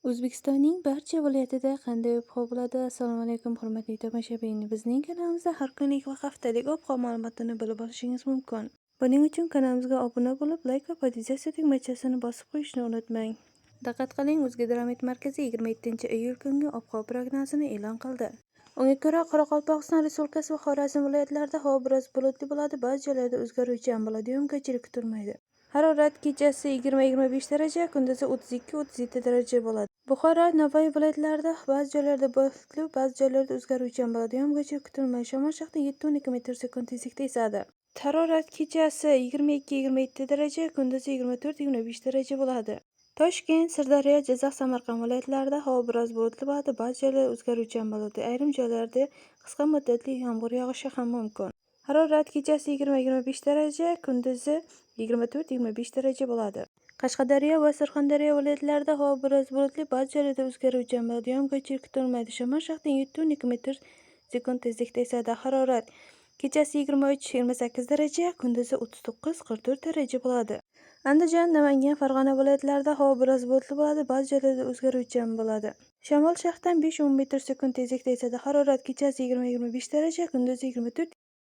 O'zbekistonning barcha viloyatida qanday ob-havo bo'ladi? Assalomu alaykum, hurmatli tomoshabin. Bizning kanalimizda har kunlik va haftalik ob-havo ma'lumotini bilib olishingiz mumkin. Buning uchun kanalimizga obuna bo'lib, like va podpisatsiya tugmachasini bosib qo'yishni unutmang. Diqqat qiling, O'zgidromet markazi 27-iyul kungi ob-havo prognozini e'lon qildi. Unga ko'ra, Qoraqalpog'iston Respublikasi va Xorazm viloyatlarida havo biroz bulutli bo'ladi, ba'zi joylarda o'zgaruvchan bo'ladi, yog'ingarchilik kutilmaydi. Harorat kechasi 20-25 daraja, kunduzi 32-37 daraja bo'ladi. Buxoro, Navoiy viloyatlarida ba'zi joylarda bulutli, ba'zi joylarda o'zgaruvchan bo'ladi, yog'ingarchilik kutilmaydi. Shamol shaxta 7-12 metr/sekund tezlikda esadi. Harorat kechasi 22-27 daraja, kunduzi 24-25 daraja bo'ladi. Toshkent, Sirdaryo, Jizzax, Samarqand viloyatlarida havo biroz bulutli bo'ladi, ba'zi joylarda o'zgaruvchan bo'ladi. Ayrim joylarda qisqa muddatli yomg'ir yog'ishi ham mumkin. Harorat kechasi 20-25 daraja, kunduzi 24-25 daraja bo'ladi. Qashqadaryo va Surxondaryo viloyatlarida havo biroz bulutli, ba'zi joylarda o'zgaruvchan bo'ladi, yog'ingarchilik kutilmaydi. Shamol shaxta 7-12 metr/sekund tezlikda esadi. Harorat kechasi 23-28 daraja, kunduzi 39-44 daraja bo'ladi. Andijon, Namangan, Farg'ona viloyatlarida havo biroz bulutli bo'ladi, ba'zi joylarda o'zgaruvchan bo'ladi. Shamol shaxtan 5-10 metr/sekund tezlikda esadi. Harorat kechasi 20-25 daraja, kunduzi 24